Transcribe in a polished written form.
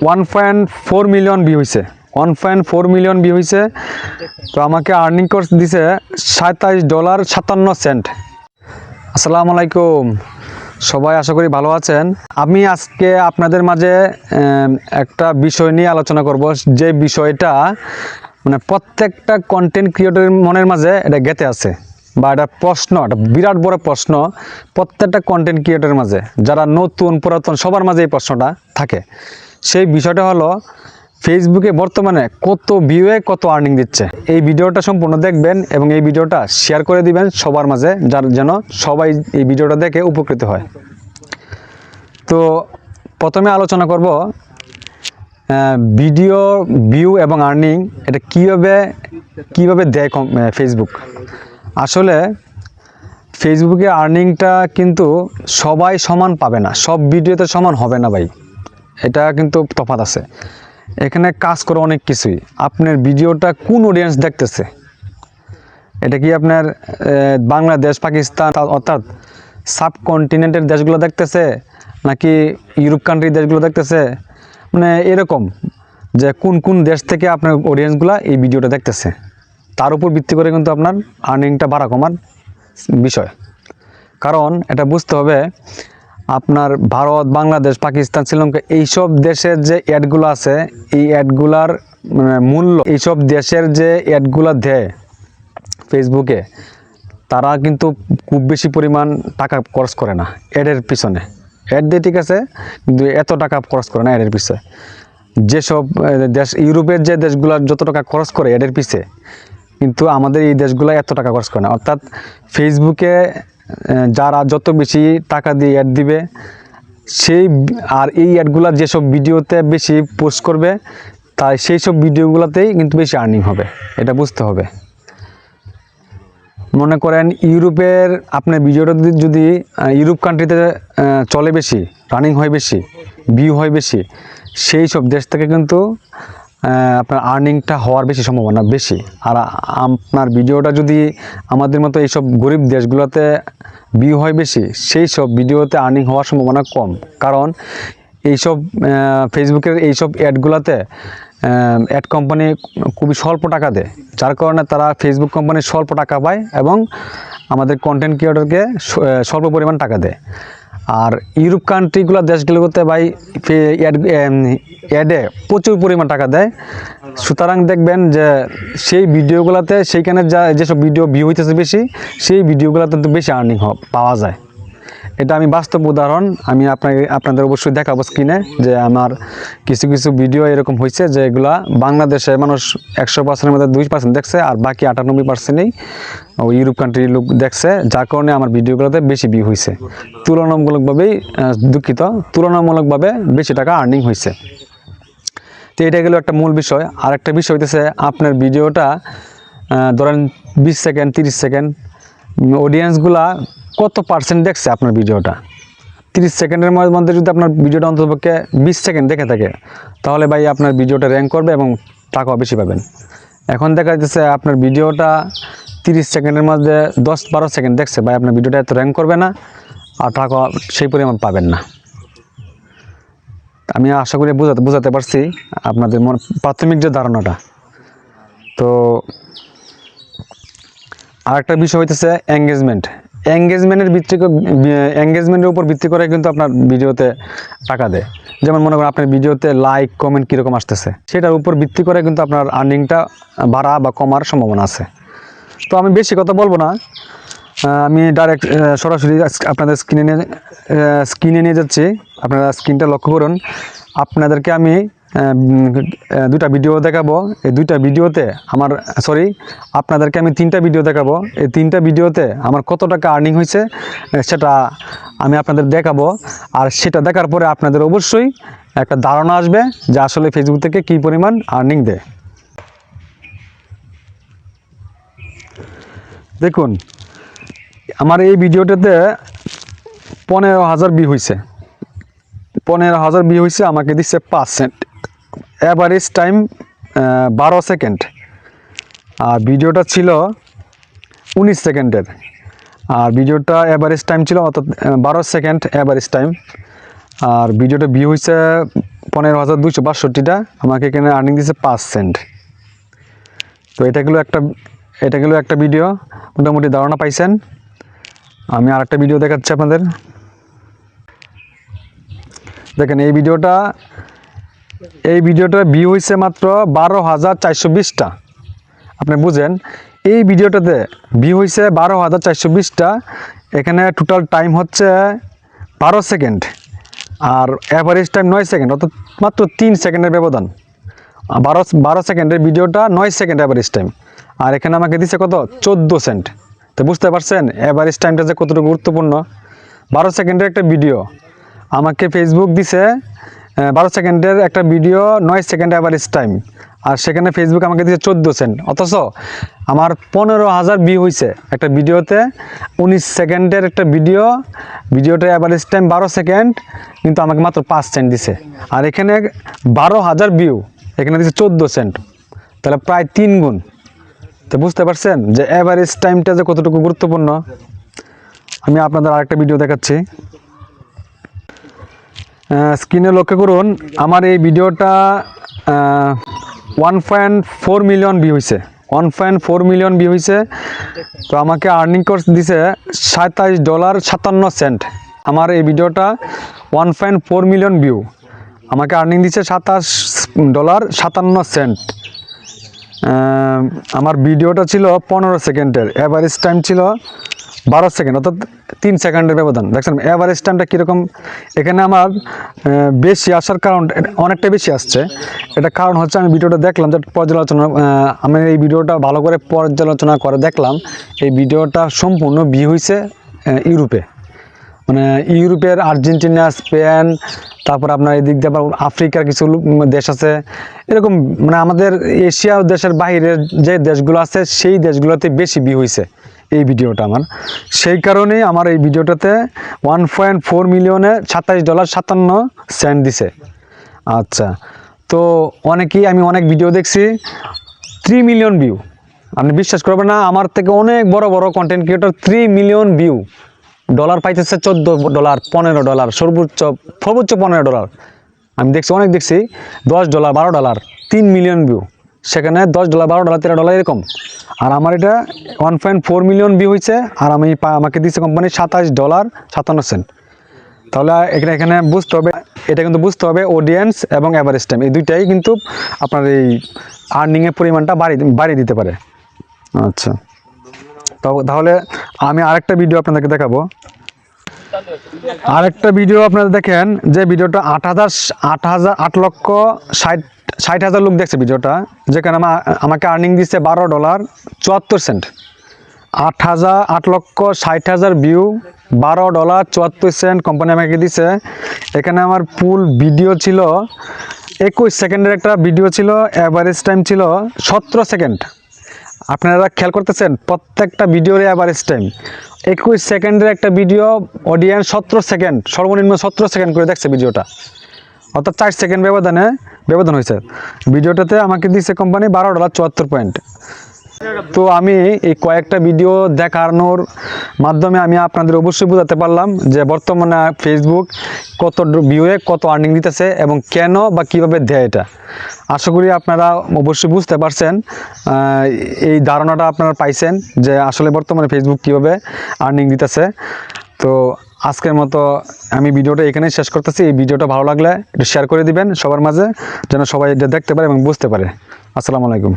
1.4 million view হয়েছে, 1.4 million view হয়েছে। তো আমাকে আর্নিং কোর্স দিছে $27.57। আসসালামু আলাইকুম, সবাই আশা করি ভালো আছেন। আমি আজকে আপনাদের মাঝে একটা বিষয় নিয়ে আলোচনা করব, যে বিষয়টা মানে প্রত্যেকটা কন্টেন্ট ক্রিয়েটরের মনের মাঝে এটা গেঁথে আছে, বা এটা প্রশ্ন, এটা বিরাট বড় প্রশ্ন প্রত্যেকটা কন্টেন্ট ক্রিয়েটরের মাঝে, যারা নতুন পুরাতন সবার মাঝে এই প্রশ্নটা থাকে। সেই বিষয়টা হলো ফেসবুকে বর্তমানে কত ভিউয়ে কত আর্নিং দিচ্ছে। এই ভিডিওটা সম্পূর্ণ দেখবেন এবং এই ভিডিওটা শেয়ার করে দিবেন সবার মাঝে, যার যেন সবাই এই ভিডিওটা দেখে উপকৃত হয়। তো প্রথমে আলোচনা করব ভিডিও ভিউ এবং আর্নিং এটা কীভাবে দেয় ফেসবুক। আসলে ফেসবুকে আর্নিংটা কিন্তু সবাই সমান পাবে না, সব ভিডিওতে সমান হবে না ভাই, এটা কিন্তু তফাৎ আছে। এখানে কাজ করে অনেক কিছুই। আপনার ভিডিওটা কোন অডিয়েন্স দেখতেছে, এটা কি আপনার বাংলাদেশ, পাকিস্তান অর্থাৎ সাবকন্টিনেন্টের দেশগুলো দেখতেছে, নাকি ইউরোপ কান্ট্রির দেশগুলো দেখতেছে, মানে এরকম যে কোন কোন দেশ থেকে আপনার অডিয়েন্সগুলো এই ভিডিওটা দেখতেছে, তার উপর ভিত্তি করে কিন্তু আপনার আর্নিংটা বাড়া কমার বিষয়। কারণ এটা বুঝতে হবে, আপনার ভারত, বাংলাদেশ, পাকিস্তান, শ্রীলঙ্কা এইসব দেশের যে অ্যাডগুলো আছে, এই অ্যাডগুলার মূল্য, এইসব দেশের যে অ্যাডগুলো দেয় ফেসবুকে, তারা কিন্তু খুব বেশি পরিমাণ টাকা খরচ করে না অ্যাডের পিছনে। অ্যাড দিয়ে ঠিক আছে, কিন্তু এত টাকা খরচ করে না অ্যাডের পিছনে। যেসব দেশ, ইউরোপের যে দেশগুলো যত টাকা খরচ করে অ্যাডের পিছে, কিন্তু আমাদের এই দেশগুলো এত টাকা খরচ করে না। অর্থাৎ ফেসবুকে যারা যত বেশি টাকা দিয়ে অ্যাড দিবে, সেই আর এই অ্যাডগুলো যেসব ভিডিওতে বেশি পোস্ট করবে, তাই সেই সব ভিডিওগুলোতেই কিন্তু বেশি আর্নিং হবে, এটা বুঝতে হবে। মনে করেন ইউরোপের আপনার ভিডিওটা যদি ইউরোপ কান্ট্রিতে চলে বেশি, রানিং হয় বেশি, ভিউ হয় বেশি, সেই সব দেশ থেকে কিন্তু আপনার আর্নিংটা হওয়ার বেশি সম্ভাবনা বেশি। আর আপনার ভিডিওটা যদি আমাদের মতো এইসব গরিব দেশগুলোতে ভিউ হয় বেশি, সেই সব ভিডিওতে আর্নিং হওয়ার সম্ভাবনা কম। কারণ এইসব ফেসবুকের এইসব অ্যাডগুলোতে অ্যাড কোম্পানি খুবই স্বল্প টাকা দেয়, যার কারণে তারা ফেসবুক কোম্পানি স্বল্প টাকা পায় এবং আমাদের কন্টেন্ট ক্রিয়েটরকে স্বল্প পরিমাণ টাকা দেয়। আর ইউরোপ কান্ট্রিগুলো দেশগুলোতে ভাই অ্যাডে প্রচুর পরিমাণ টাকা দেয়। সুতরাং দেখবেন যে সেই ভিডিওগুলোতে, সেইখানে যেসব ভিডিও ভিউ হইতেছে বেশি, সেই ভিডিওগুলোতে তো বেশি আর্নিং পাওয়া যায়। এটা আমি বাস্তব উদাহরণ আমি আপনাদের অবশ্যই দেখাবো স্ক্রিনে, যে আমার কিছু কিছু ভিডিও এরকম হয়েছে যে এগুলা বাংলাদেশের মানুষ 100%-এর মধ্যে 2% দেখছে, আর বাকি 98%ই ওই ইউরোপ কান্ট্রির লোক দেখছে, যার কারণে আমার ভিডিওগুলোতে বেশি ভিউ হয়েছে। তুলনামূলকভাবেই তুলনামূলকভাবে বেশি টাকা আর্নিং হয়েছে। তো এটা গেল একটা মূল বিষয়। আর একটা বিষয় হইতেছে, আপনার ভিডিওটা ধরেন 20 সেকেন্ড 30 সেকেন্ড, অডিয়েন্সগুলা কত পার্সেন্ট দেখছে আপনার ভিডিওটা। 30 সেকেন্ডের মধ্যে যদি আপনার ভিডিওটা অন্ততপক্ষে 20 সেকেন্ড দেখে থাকে, তাহলে ভাই আপনার ভিডিওটা র্যাঙ্ক করবে এবং টাকাও বেশি পাবেন। এখন দেখা যাচ্ছে আপনার ভিডিওটা 30 সেকেন্ডের মধ্যে 10-12 সেকেন্ড দেখছে, ভাই আপনার ভিডিওটা এত র্যাঙ্ক করবে না, আর টাকা সেই পরিমাণ পাবেন না। আমি আশা করি বোঝাতে পারছি আপনাদের প্রাথমিক যে ধারণাটা। তো আরেকটা বিষয় হইতেছে এঙ্গেজমেন্টের উপর ভিত্তি করে কিন্তু আপনার ভিডিওতে টাকা দেয়। যেমন মনে করেন আপনার ভিডিওতে লাইক কমেন্ট কীরকম আসতেছে, সেটার উপর ভিত্তি করে কিন্তু আপনার আর্নিংটা বাড়া বা কমার সম্ভাবনা আছে। তো আমি বেশি কথা বলবো না, আমি ডাইরেক্ট সরাসরি আপনাদের স্ক্রিনে নিয়ে যাচ্ছি। আপনারা স্ক্রিনটা লক্ষ্য করুন। আপনাদেরকে আমি দুটা ভিডিও দেখাবো। এই দুইটা ভিডিওতে আপনাদেরকে আমি 3টা ভিডিও দেখাবো। এই 3টা ভিডিওতে আমার কত টাকা আর্নিং হয়েছে সেটা আমি আপনাদের দেখাবো। আর সেটা দেখার পরে আপনাদের অবশ্যই একটা ধারণা আসবে যে আসলে ফেসবুক থেকে কী পরিমাণ আর্নিং দেয়। দেখুন, আমার এই ভিডিওটাতে 15,000 ভিউ হয়েছে। 15,000 ভিউ হয়েছে, আমাকে দিচ্ছে 5 সেন্ট, অ্যাভারেজ টাইম 12 সেকেন্ড। আর ভিডিওটা ছিল 19 সেকেন্ডের, আর ভিডিওটা অ্যাভারেজ টাইম ছিল অর্থাৎ 12 সেকেন্ড অ্যাভারেজ টাইম। আর ভিডিওটা ভিউ হয়েছে 15,262, আমাকে এখানে আর্নিং দিয়েছে 5 সেন্ট। তো এটা গেলো একটা ভিডিও, মোটামুটি ধারণা পাইছেন। আমি আরেকটা ভিডিও দেখাচ্ছি আপনাদের। দেখেন এই ভিডিওটা ভিউ হয়েছে মাত্র 12,420টা। আপনি বুঝেন, এই ভিডিওটাতে ভিউ হয়েছে 12,420টা। এখানে টোটাল টাইম হচ্ছে 12 সেকেন্ড, আর অ্যাভারেজ টাইম 9 সেকেন্ড, অর্থাৎ মাত্র 3 সেকেন্ডের ব্যবধান। 12 সেকেন্ডের ভিডিওটা 9 সেকেন্ড অ্যাভারেজ টাইম, আর এখানে আমাকে দিচ্ছে কত, 14 সেন্ট। তো বুঝতে পারছেন অ্যাভারেজ টাইমটা যে কতটুকু গুরুত্বপূর্ণ। 12 সেকেন্ডের একটা ভিডিও আমাকে ফেসবুক দিছে, 12 সেকেন্ডের একটা ভিডিও 9 সেকেন্ড অ্যাভারেজ টাইম, আর সেখানে ফেসবুক আমাকে দিচ্ছে 14 সেন্ট। অথচ আমার 15,000 ভিউ হয়েছে একটা ভিডিওতে। 19 সেকেন্ডের একটা ভিডিওটার অ্যাভারেজ টাইম 12 সেকেন্ড, কিন্তু আমাকে মাত্র 5 সেন্ট দিছে। আর এখানে 12,000 ভিউ, এখানে দিচ্ছে 14 সেন্ট, তাহলে প্রায় 3 গুণ। তো বুঝতে পারছেন যে অ্যাভারেজ টাইমটা যে কতটুকু গুরুত্বপূর্ণ। আমি আপনাদের আরেকটা ভিডিও দেখাচ্ছি। স্ক্রিনে লক্ষ্য করুন, আমার এই ভিডিওটা 1.4 মিলিয়ন ভিউ হয়েছে। 1.4 মিলিয়ন ভিউ হয়েছে। তো আমাকে আর্নিং কোর্স দিছে $27.57। আমার এই ভিডিওটা 1.4 মিলিয়ন ভিউ, আমাকে আর্নিং দিচ্ছে $27.57। আমার ভিডিওটা ছিল 15 সেকেন্ডের, অ্যাভারেজ টাইম ছিল 12 সেকেন্ড, অর্থাৎ 3 সেকেন্ডের ব্যবধান। দেখছেন অ্যাভারেজ টাইমটা কীরকম। এখানে আমার বেশি আসার কারণ, অনেকটা বেশি আসছে। এটা কারণ হচ্ছে আমি ভিডিওটা দেখলাম, যে আমি এই ভিডিওটা ভালো করে পর্যালোচনা করে দেখলাম, এই ভিডিওটা সম্পূর্ণ ভিউ হয়েছে ইউরোপে, মানে ইউরোপের আর্জেন্টিনা, স্পেন, তারপর আপনার এই দিক দিয়ে আবার আফ্রিকার কিছু দেশ আছে, এরকম মানে আমাদের এশিয়া দেশের বাইরের যে দেশগুলো আছে সেই দেশগুলোতে বেশি ভিউ হয়েছে এই ভিডিওটা আমার। সেই কারণেই আমার এই ভিডিওটাতে 1.4 মিলিয়নে $27.57 দিছে। আচ্ছা, তো আমি অনেক ভিডিও দেখছি 3 মিলিয়ন ভিউ। আপনি বিশ্বাস করবেন না, আমার থেকে অনেক বড় বড় content creator 3 million view, dollar পাইতেছে $14, $15, সর্বোচ্চ $15। আমি দেখছি, অনেক দেখছি $10, $12, 3 মিলিয়ন ভিউ, সেখানে $10, $12, $13 এরকম। আর আমার এটা 1.4 মিলিয়ন ভিউ হয়েছে, আর আমাকে দিচ্ছে কোম্পানি $27.57। তাহলে এখানে বুঝতে হবে, এটা কিন্তু বুঝতে হবে অডিয়েন্স এবং অ্যাভারেজ টাইম, এই দুইটাই কিন্তু আপনার এই আর্নিংয়ের পরিমাণটা বাড়িয়ে দিতে পারে। আচ্ছা, তাহলে আমি আরেকটা ভিডিও আপনাদেরকে দেখাবো। আরেকটা ভিডিও আপনারা দেখেন, যে ভিডিওটা 8,60,000 লোক দেখছে ভিডিওটা, যেখানে আমাকে আর্নিং দিচ্ছে $12.74। 8,60,000 ভিউ, $12.74 কোম্পানি আমাকে দিছে। এখানে আমার ফুল ভিডিও ছিল 21 সেকেন্ডের একটা ভিডিও ছিল, অ্যাভারেজ টাইম ছিল 17 সেকেন্ড। আপনারা খেয়াল করতেছেন, প্রত্যেকটা ভিডিওর অ্যাভারেজ টাইম 21 সেকেন্ডের একটা ভিডিও, অডিয়েন্স 17 সেকেন্ড, সর্বনিম্ন 17 সেকেন্ড করে দেখছে ভিডিওটা, অর্থাৎ 4 সেকেন্ড ব্যবধান হয়েছে। ভিডিওটাতে আমাকে দিচ্ছে কোম্পানি $12.74। তো আমি এই কয়েকটা ভিডিও দেখানোর মাধ্যমে আমি আপনাদের অবশ্যই বোঝাতে পারলাম যে বর্তমানে ফেসবুক কত ভিউয়ে কত আর্নিং দিতেছে এবং কেন বা কিভাবে দেয়। এটা আশা করি আপনারা অবশ্যই বুঝতে পারছেন, এই ধারণাটা আপনারা পাইছেন যে আসলে বর্তমানে ফেসবুক কিভাবে আর্নিং দিতেছে। তো আজকের মতো আমি ভিডিওটা এখানেই শেষ করতেছি। এই ভিডিওটা ভালো লাগলে একটু শেয়ার করে দিবেন সবার মাঝে, যেন সবাই এটা দেখতে পারে এবং বুঝতে পারে। আসসালামু আলাইকুম।